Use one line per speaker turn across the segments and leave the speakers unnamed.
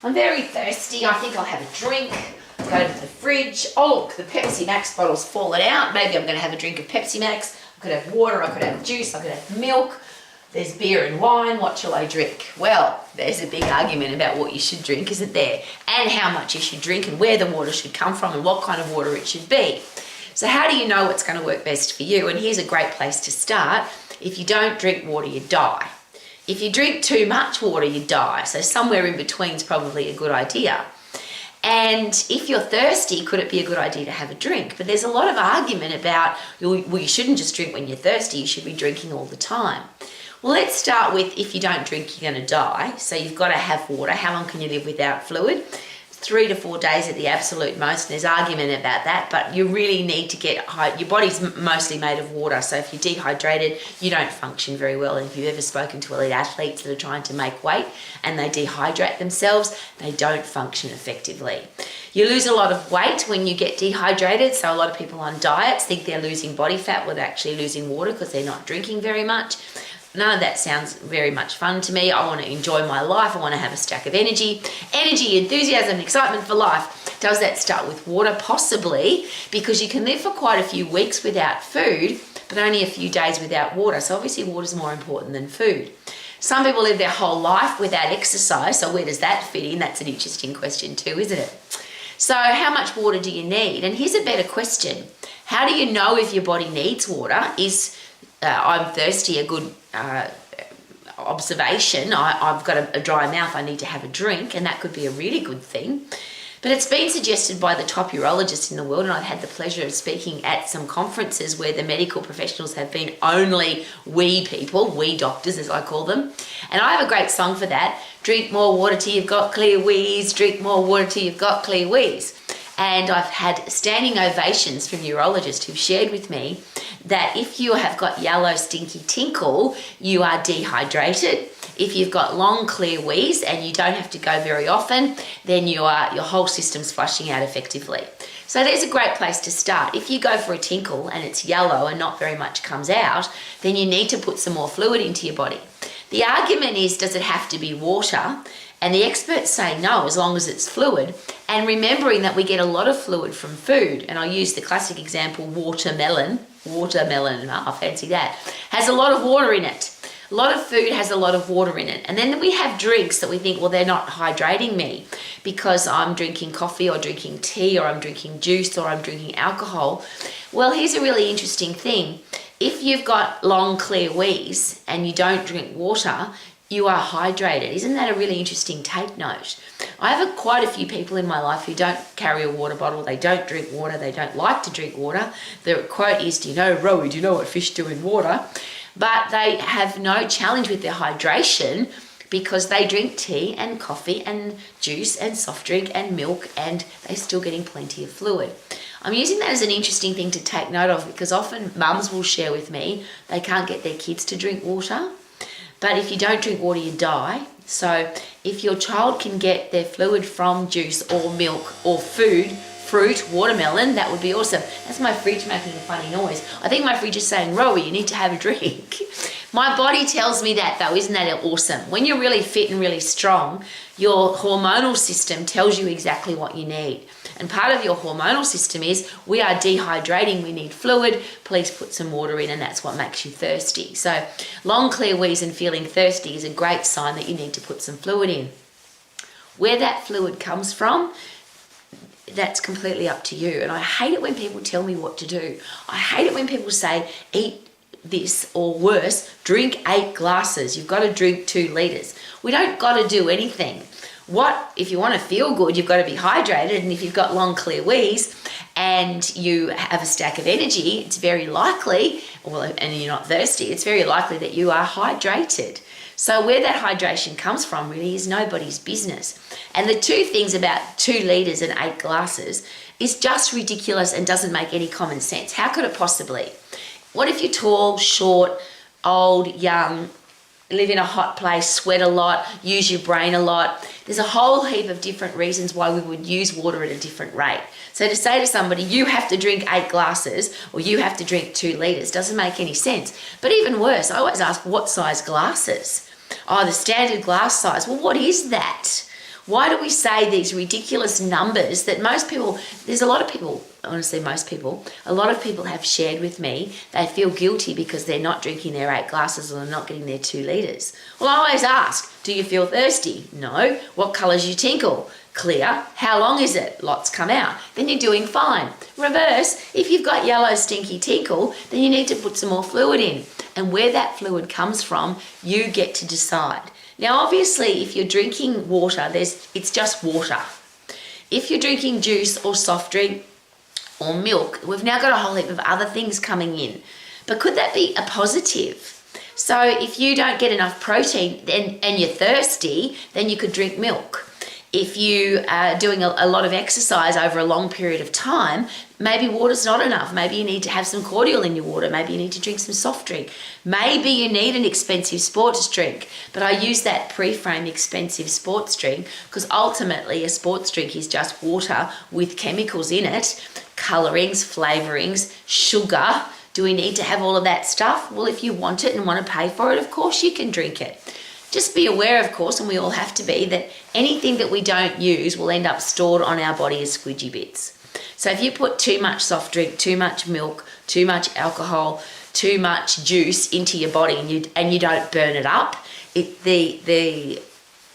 I'm very thirsty. I think I'll have a drink. Go to the fridge. Oh, look, the Pepsi Max bottle's fallen out. Maybe I'm going to have a drink of Pepsi Max. I could have water, I could have juice, I could have milk. There's beer and wine. What shall I drink? Well, there's a big argument about what you should drink, isn't there? And how much you should drink and where the water should come from and what kind of water it should be. So how do you know what's going to work best for you? And here's a great place to start. If you don't drink water, you die. If you drink too much water, you die. So somewhere in between is probably a good idea. And if you're thirsty, could it be a good idea to have a drink? But there's a lot of argument about, well, you shouldn't just drink when you're thirsty, you should be drinking all the time. Well, let's start with if you don't drink, you're going to die. So you've got to have water. How long can you live without fluid? 3 to 4 days at the absolute most, and there's argument about that, but you really need to get, your body's mostly made of water, so if you're dehydrated, you don't function very well. And if you've ever spoken to elite athletes that are trying to make weight and they dehydrate themselves, they don't function effectively. You lose a lot of weight when you get dehydrated, so a lot of people on diets think they're losing body fat when they're actually losing water because they're not drinking very much. None of that sounds very much fun to me. I want to enjoy my life. I want to have a stack of energy, enthusiasm, excitement for life. Does that start with water? Possibly, because you can live for quite a few weeks without food, but only a few days without water. So obviously water is more important than food. Some people live their whole life without exercise. So where does that fit in? That's an interesting question too, isn't it? So how much water do you need? And here's a better question. How do you know if your body needs water? Is I'm thirsty a good observation? I've got a dry mouth, I need to have a drink, and that could be a really good thing. But it's been suggested by the top urologists in the world, and I've had the pleasure of speaking at some conferences where the medical professionals have been only wee people, wee doctors as I call them. And I have a great song for that. Drink more water till you've got clear wheeze, drink more water till you've got clear wheeze. And I've had standing ovations from urologists who've shared with me that if you have got yellow stinky tinkle, you are dehydrated. If you've got long clear wheeze and you don't have to go very often, then your whole system's flushing out effectively. So there's a great place to start. If you go for a tinkle and it's yellow and not very much comes out, then you need to put some more fluid into your body. The argument is, does it have to be water? And the experts say no, as long as it's fluid. And remembering that we get a lot of fluid from food, and I'll use the classic example, watermelon, I fancy that, has a lot of water in it. A lot of food has a lot of water in it. And then we have drinks that we think, well, they're not hydrating me because I'm drinking coffee or drinking tea or I'm drinking juice or I'm drinking alcohol. Well, here's a really interesting thing. If you've got long clear wheeze and you don't drink water, you are hydrated. Isn't that a really interesting take note? I have quite a few people in my life who don't carry a water bottle, they don't drink water, they don't like to drink water. The quote is, do you know, Rowie, do you know what fish do in water? But they have no challenge with their hydration because they drink tea and coffee and juice and soft drink and milk and they're still getting plenty of fluid. I'm using that as an interesting thing to take note of because often mums will share with me they can't get their kids to drink water. But if you don't drink water, you die. So if your child can get their fluid from juice or milk or food, fruit, watermelon, that would be awesome. That's my fridge making a funny noise. I think my fridge is saying, Rowie, you need to have a drink. My body tells me that though, isn't that awesome? When you're really fit and really strong, your hormonal system tells you exactly what you need. And part of your hormonal system is we are dehydrating, we need fluid, please put some water in, and that's what makes you thirsty. So long clear wheeze and feeling thirsty is a great sign that you need to put some fluid in. Where that fluid comes from, that's completely up to you. And I hate it when people tell me what to do. I hate it when people say, eat this, or worse, drink 8 glasses. You've got to drink 2 liters. We don't got to do anything. If you want to feel good, you've got to be hydrated. And if you've got long clear wheeze and you have a stack of energy, it's very likely, and you're not thirsty, it's very likely that you are hydrated. So where that hydration comes from really is nobody's business. And the 2 things about 2 liters and 8 glasses is just ridiculous and doesn't make any common sense. How could it possibly? What if you're tall, short, old, young, live in a hot place, sweat a lot, use your brain a lot? There's a whole heap of different reasons why we would use water at a different rate. So to say to somebody, you have to drink 8 glasses or you have to drink 2 liters doesn't make any sense. But even worse, I always ask, what size glasses? Oh, the standard glass size. Well, what is that? Why do we say these ridiculous numbers that most people, there's a lot of people, honestly most people, a lot of people have shared with me, they feel guilty because they're not drinking their 8 glasses or they're not getting their 2 litres. Well, I always ask, do you feel thirsty? No. What colour's your tinkle? Clear. How long is it? Lots come out. Then you're doing fine. Reverse, if you've got yellow stinky tinkle, then you need to put some more fluid in. And where that fluid comes from, you get to decide. Now, obviously, if you're drinking water, it's just water. If you're drinking juice or soft drink or milk, we've now got a whole heap of other things coming in. But could that be a positive? So if you don't get enough protein and you're thirsty, then you could drink milk. If you are doing a lot of exercise over a long period of time, maybe water's not enough. Maybe you need to have some cordial in your water. Maybe you need to drink some soft drink. Maybe you need an expensive sports drink. But I use that pre-frame expensive sports drink because ultimately a sports drink is just water with chemicals in it, colorings, flavorings, sugar. Do we need to have all of that stuff? Well, if you want it and want to pay for it, of course you can drink it. Just be aware, of course, and we all have to be, that anything that we don't use will end up stored on our body as squidgy bits. So if you put too much soft drink, too much milk, too much alcohol, too much juice into your body and you don't burn it up,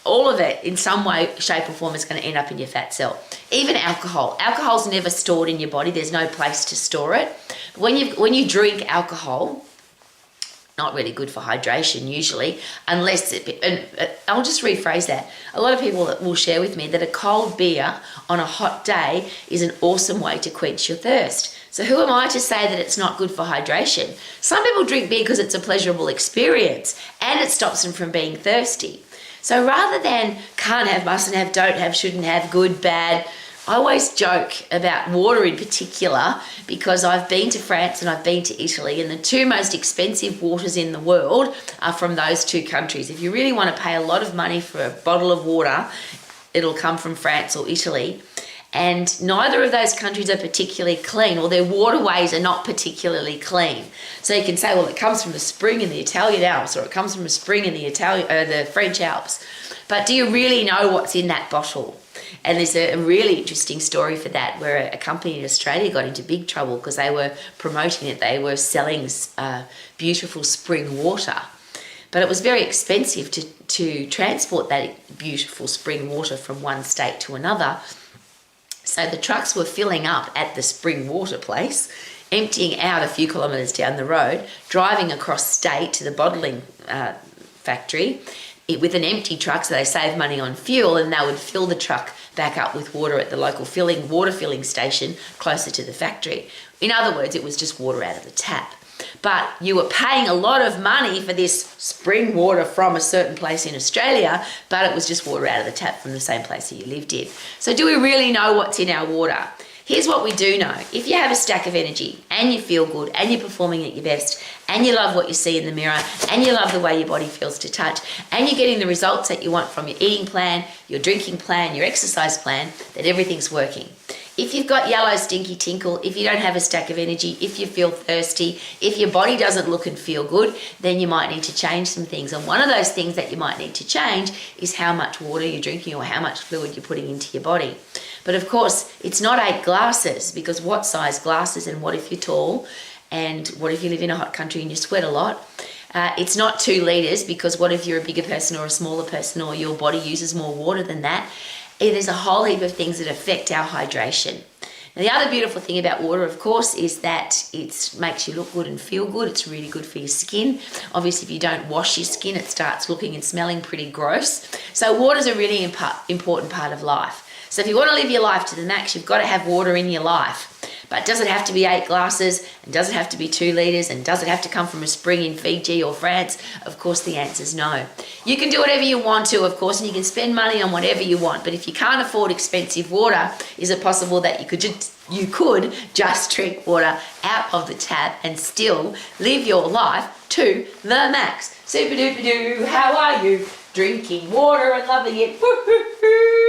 all of it in some way, shape or form is going to end up in your fat cell. Even alcohol. Alcohol's never stored in your body. There's no place to store it. When you drink alcohol, not really good for hydration usually, unless I'll just rephrase that. A lot of people will share with me that a cold beer on a hot day is an awesome way to quench your thirst. So who am I to say that it's not good for hydration? Some people drink beer because it's a pleasurable experience and it stops them from being thirsty. So rather than can't have, mustn't have, don't have, shouldn't have, good, bad, I always joke about water in particular because I've been to France and I've been to Italy, and the 2 most expensive waters in the world are from those 2 countries. If you really want to pay a lot of money for a bottle of water, it'll come from France or Italy. And neither of those countries are particularly clean, or their waterways are not particularly clean. So you can say, well, it comes from a spring in the Italian Alps, or it comes from a spring in the French Alps. But do you really know what's in that bottle? And there's a really interesting story for that, where a company in Australia got into big trouble because they were promoting it. They were selling beautiful spring water. But it was very expensive to transport that beautiful spring water from one state to another. So the trucks were filling up at the spring water place, emptying out a few kilometres down the road, driving across state to the bottling factory with an empty truck, so they saved money on fuel, and they would fill the truck back up with water at the local water filling station closer to the factory. In other words, it was just water out of the tap. But you were paying a lot of money for this spring water from a certain place in Australia, but it was just water out of the tap from the same place that you lived in. So do we really know what's in our water? Here's what we do know. If you have a stack of energy and you feel good and you're performing at your best and you love what you see in the mirror and you love the way your body feels to touch and you're getting the results that you want from your eating plan, your drinking plan, your exercise plan, then everything's working. If you've got yellow stinky tinkle, if you don't have a stack of energy, if you feel thirsty, if your body doesn't look and feel good, then you might need to change some things. And one of those things that you might need to change is how much water you're drinking or how much fluid you're putting into your body. But of course, it's not 8 glasses, because what size glasses, and what if you're tall, and what if you live in a hot country and you sweat a lot? It's not 2 litres, because what if you're a bigger person or a smaller person, or your body uses more water than that? There's a whole heap of things that affect our hydration. Now, the other beautiful thing about water, of course, is that it makes you look good and feel good. It's really good for your skin. Obviously, if you don't wash your skin, it starts looking and smelling pretty gross. So water's a really important part of life. So if you want to live your life to the max, you've got to have water in your life. But does it have to be 8 glasses? And does it have to be 2 litres? And does it have to come from a spring in Fiji or France? Of course, the answer is no. You can do whatever you want to, of course, and you can spend money on whatever you want. But if you can't afford expensive water, is it possible that you could just drink water out of the tap and still live your life to the max? Super duper doo, how are you? Drinking water and loving it. Woo-hoo-hoo.